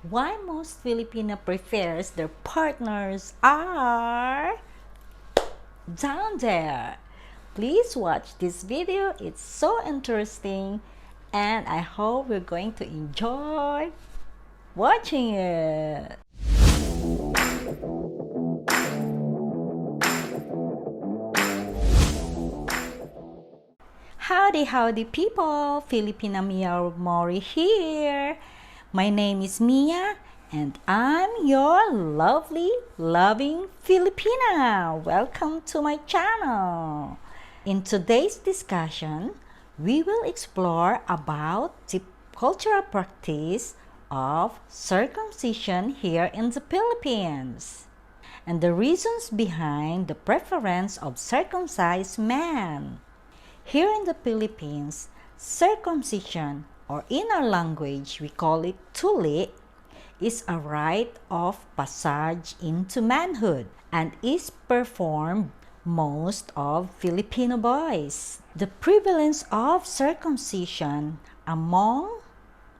Why most Filipino prefers their partners are down there. Please watch this video. It's so interesting and I hope you're going to enjoy watching it. Howdy people, Filipina Mia Mori here. My name is Mia and I'm your lovely, loving Filipina. Welcome to my channel. In today's discussion, we will explore about the cultural practice of circumcision here in the Philippines and the reasons behind the preference of circumcised men. Here in the Philippines, circumcision, or in our language we call it Tuli, is a rite of passage into manhood and is performed most of Filipino boys. The prevalence of circumcision among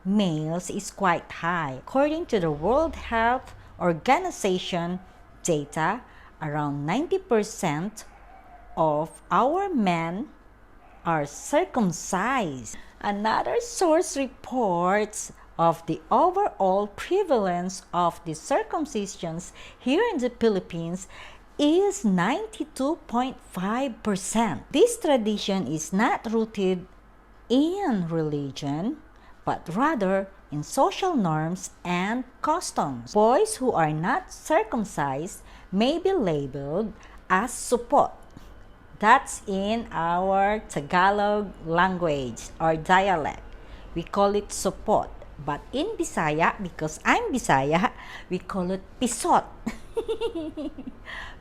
males is quite high. According to the World Health Organization data, around 90% of our men are circumcised. Another source reports of the overall prevalence of the circumcisions here in the Philippines is 92.5%. This tradition is not rooted in religion, but rather in social norms and customs. Boys who are not circumcised may be labeled as supot. That's in our Tagalog language or dialect. We call it supot. But in Bisaya, because I'm Bisaya, we call it pisot.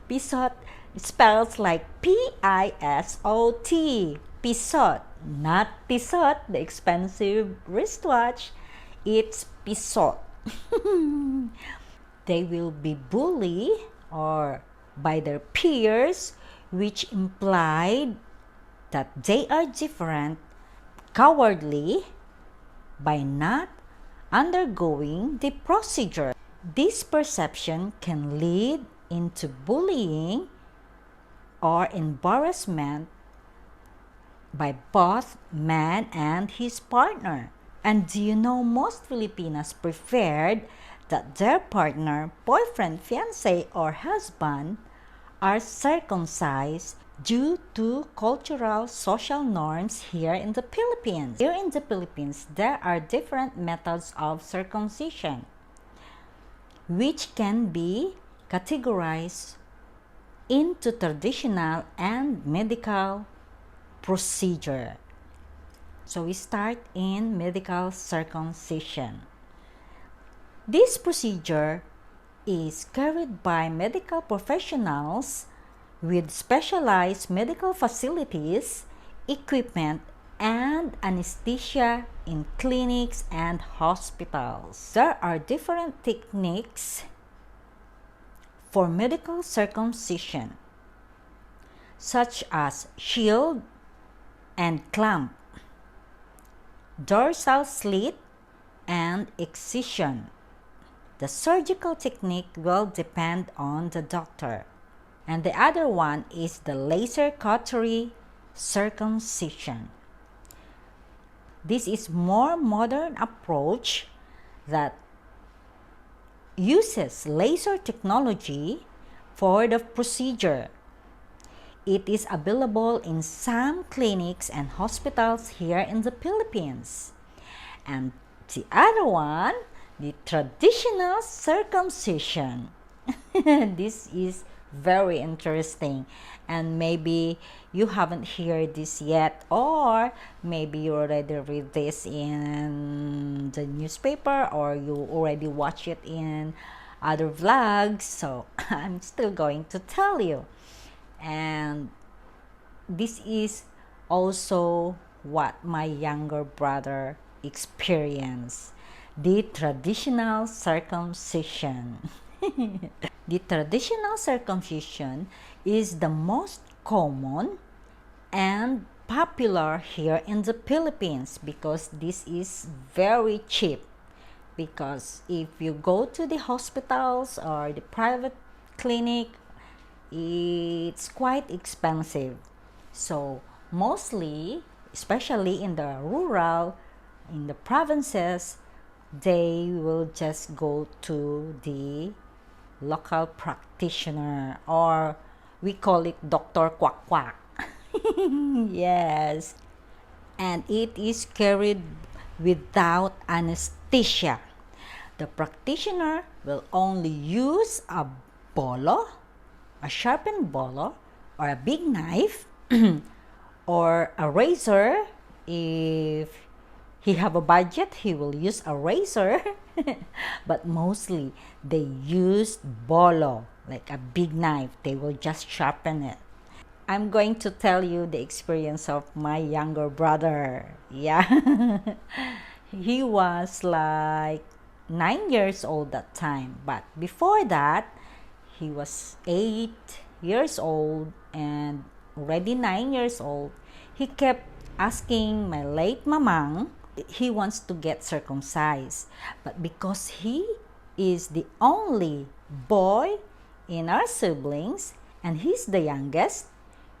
Pisot spells like P-I-S-O-T. Pisot. Not pisot, the expensive wristwatch. It's pisot. They will be bullied or by their peers, which implied that they are different, cowardly, by not undergoing the procedure. This perception can lead into bullying or embarrassment by both man and his partner. And do you know most Filipinas preferred that their partner, boyfriend, fiancé, or husband are circumcised due to cultural social norms here in the Philippines. Here in the Philippines, there are different methods of circumcision which can be categorized into traditional and medical procedure. So we start in medical circumcision. This procedure is carried by medical professionals with specialized medical facilities, equipment, and anesthesia in clinics and hospitals. There are different techniques for medical circumcision, such as shield and clamp, dorsal slit, and excision. The surgical technique will depend on the doctor. And the other one is the laser cautery circumcision. This is more modern approach that uses laser technology for the procedure. It is available in some clinics and hospitals here in the Philippines. And the other one, the traditional circumcision. This is very interesting and maybe you haven't heard this yet, or maybe you already read this in the newspaper or you already watch it in other vlogs. So I'm still going to tell you. And this is also what my younger brother experienced. The traditional circumcision. The traditional circumcision is the most common and popular here in the Philippines because this is very cheap. because if you go to the hospitals or the private clinic, it's quite expensive. So mostly, especially in the rural, in the provinces, they will just go to the local practitioner, or we call it Dr. Quack Quack. Yes, and it is carried without anesthesia. The practitioner will only use a bolo, a sharpened bolo, or a big knife, or a razor. If he have a budget, he will use a razor. But mostly they use bolo, like a big knife. They will just sharpen it. I'm going to tell you the experience of my younger brother. Yeah. He was like 9 years old that time, but before that he was 8 years old, and already 9 years old, he kept asking my late mamang, he wants to get circumcised. But because he is the only boy in our siblings and he's the youngest,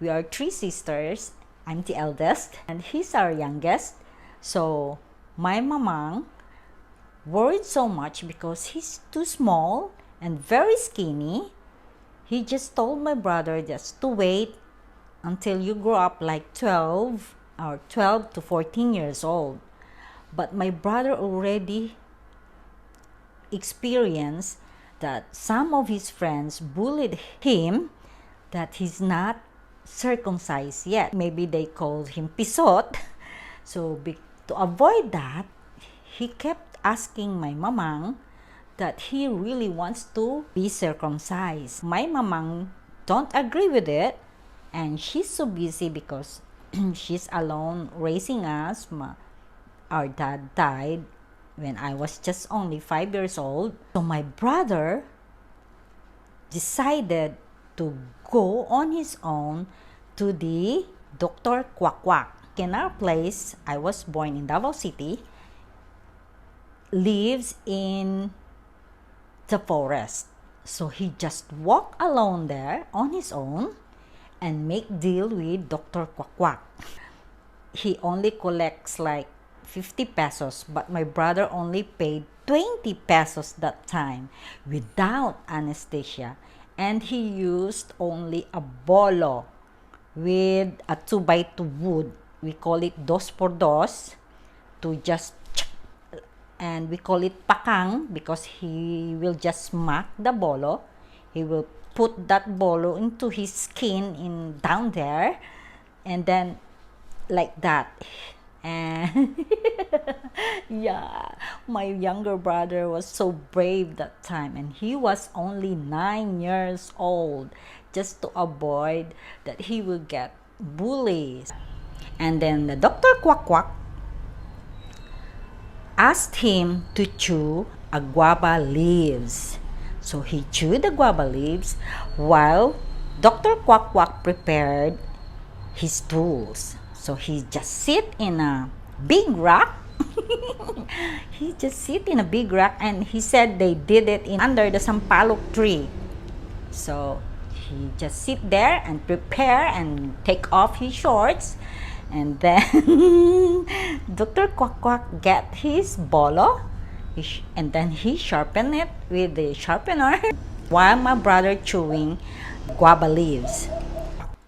we are three sisters, I'm the eldest, and he's our youngest. So my mamang worried so much because he's too small and very skinny. He just told my brother just to wait until you grow up like 12 or 12 to 14 years old. But my brother already experienced that some of his friends bullied him that he's not circumcised yet. Maybe they called him pisot. So to avoid that, he kept asking my mamang that he really wants to be circumcised. My mamang don't agree with it, and she's so busy because she's alone raising us. Our dad died when I was just only 5 years old. So my brother decided to go on his own to the Dr. Quack Quack. In our place, I was born in Davao City, lives in the forest. So he just walked alone there on his own and make deal with Dr. Quack Quack. He only collects like 50 pesos, but my brother only paid 20 pesos that time without anesthesia, and he used only a bolo with a 2x2 wood. We call it dos por dos, to just, and we call it pakang because he will just smack the bolo. He will put that bolo into his skin in down there, and then like that. And yeah, my younger brother was so brave that time, and he was only 9 years old, just to avoid that he will get bullies. And then the Dr. Quack Quack asked him to chew a guava leaves. So he chewed the guava leaves while Dr. Quack Quack prepared his tools. So he just sit in a big rock. He just sit in a big rock, and he said they did it under the sampalok tree. So he just sit there and prepare and take off his shorts, and then Dr. Quack Quack get his bolo, and then he sharpen it with the sharpener while my brother chewing guava leaves.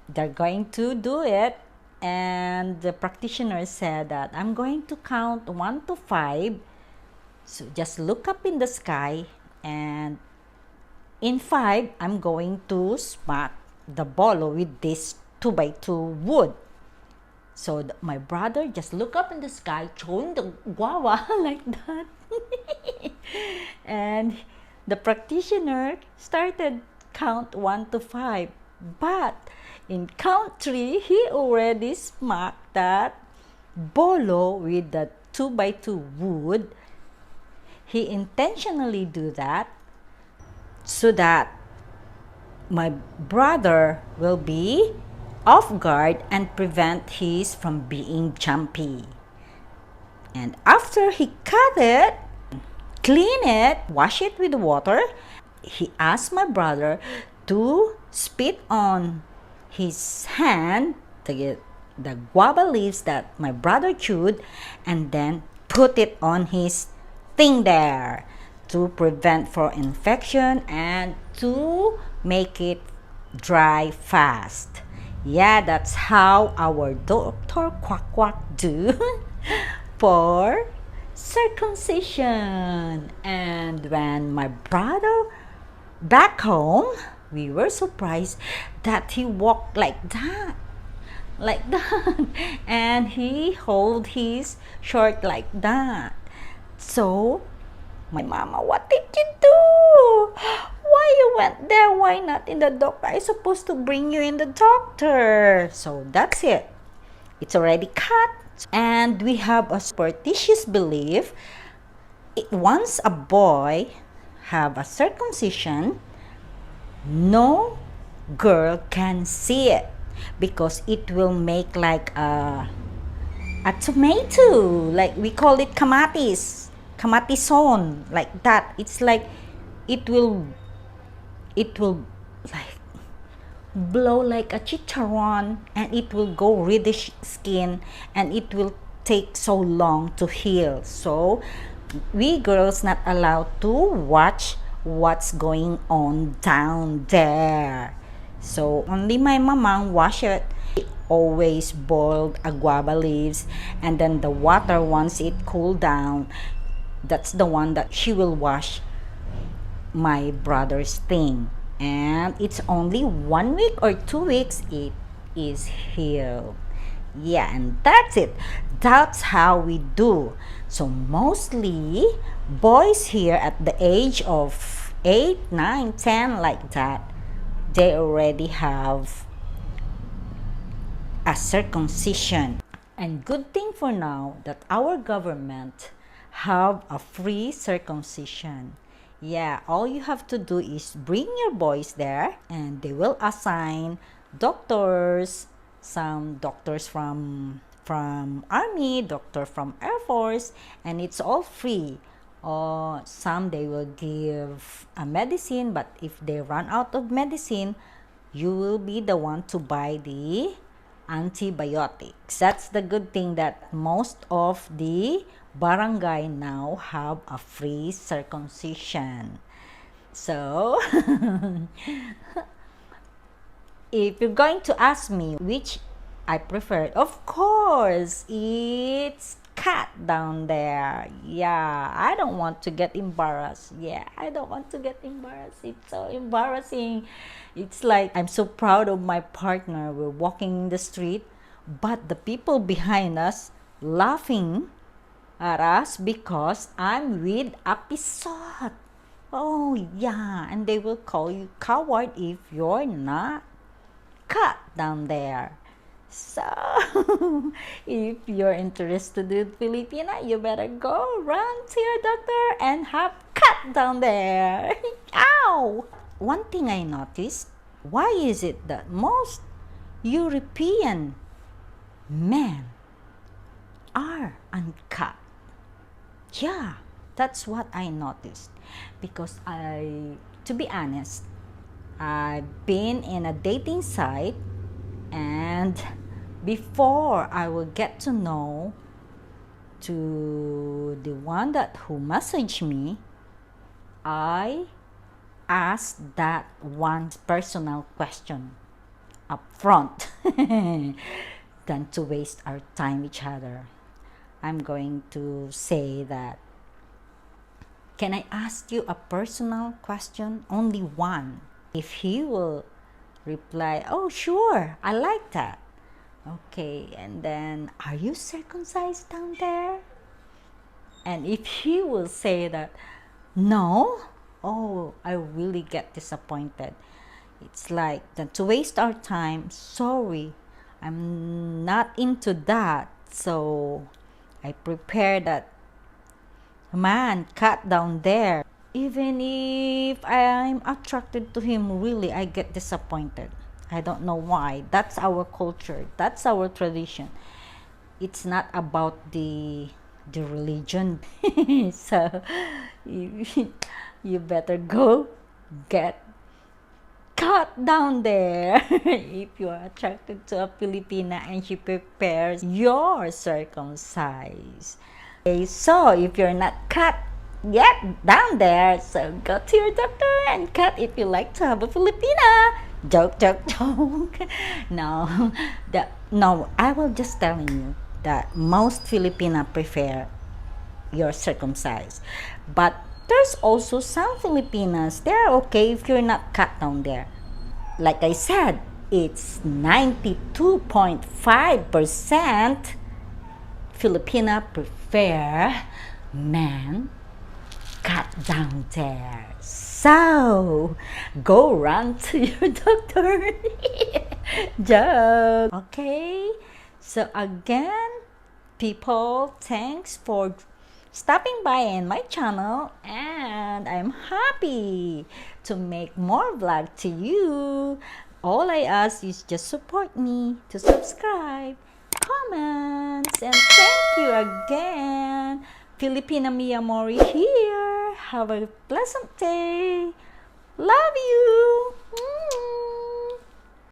They're going to do it, and the practitioner said that I'm going to count 1 to 5. So just look up in the sky, and in 5 I'm going to smack the bolo with this 2x2 wood. So my brother just look up in the sky, chewing the guava like that. And the practitioner started count 1 to 5. But in count 3, he already smacked that bolo with the 2x2 wood. He intentionally do that so that my brother will be off guard and prevent his from being jumpy. And after he cut it, clean it, wash it with water. He asked my brother to spit on his hand, the guava leaves that my brother chewed, and then put it on his thing there to prevent for infection and to make it dry fast. Yeah, that's how our doctor quack quack do for circumcision. And when my brother back home, we were surprised that he walked like that and he hold his shirt like that. So my mama, what did you do? Why you went there? Why not in the doctor? I supposed to bring you in the doctor. So that's it. It's already cut. And we have a superstitious belief. Once a boy have a circumcision, no girl can see it because it will make like a tomato, like we call it kamatison, like that. It's like it will like blow like a chicharron, and it will go reddish skin, and it will take so long to heal. So we girls not allowed to watch what's going on down there. So only my mama wash it. She always boiled a guava leaves, and then the water, once it cooled down, that's the one that she will wash my brother's thing. And it's only 1 week or 2 weeks it is healed. Yeah, and that's it. That's how we do. So mostly boys here at the age of 8, 9, 10, like that, they already have a circumcision. And good thing for now that our government have a free circumcision. Yeah, all you have to do is bring your boys there, and they will assign doctors, some doctors from army, doctor from air force, and it's all free. Or some they will give a medicine, but if they run out of medicine, you will be the one to buy the antibiotics. That's the good thing, that most of the barangay now have a free circumcision. So if you're going to ask me which I prefer, of course it's cat down there. Yeah, I don't want to get embarrassed. Yeah, I don't want to get embarrassed. It's so embarrassing. It's like I'm so proud of my partner. We're walking in the street, but the people behind us laughing at us because I'm with a pisot. Oh yeah, and they will call you coward if you're not cut down there. So if you're interested in Filipina, you better go run to your doctor and have cut down there. Ow! One thing I noticed, why is it that most European men are uncut? Yeah, that's what I noticed. Because to be honest, I've been in a dating site, and before I will get to know to the one who messaged me, I asked that one personal question up front than to waste our time each other. I'm going to say that, can I ask you a personal question? Only one. If he will reply, oh sure, I like that. Okay, and then, are you circumcised down there? And if he will say that, no, oh, I really get disappointed. It's like, then to waste our time, sorry, I'm not into that. So I prepare that man cut down there. Even if I'm attracted to him, really, I get disappointed. I don't know why. That's our culture. That's our tradition. It's not about the the religion. So you better go get cut down there if you are attracted to a Filipina and she prepares your circumcised. Okay, so if you're not cut yet down there, so go to your doctor and cut if you like to have a Filipina. Joke, joke, joke. No, no, I will just telling you that most Filipina prefer your circumcised, but there's also some Filipinas, they're okay if you're not cut down there. Like I said, it's 92.5% Filipina prefer men cut down there. So, go run to your doctor. Joke. Okay, so again, people, thanks for stopping by in my channel, and I'm happy to make more vlog to you. All I ask is just support me to subscribe, comments, and thank you again. Filipina Mia Mori here. Have a pleasant day. Love you.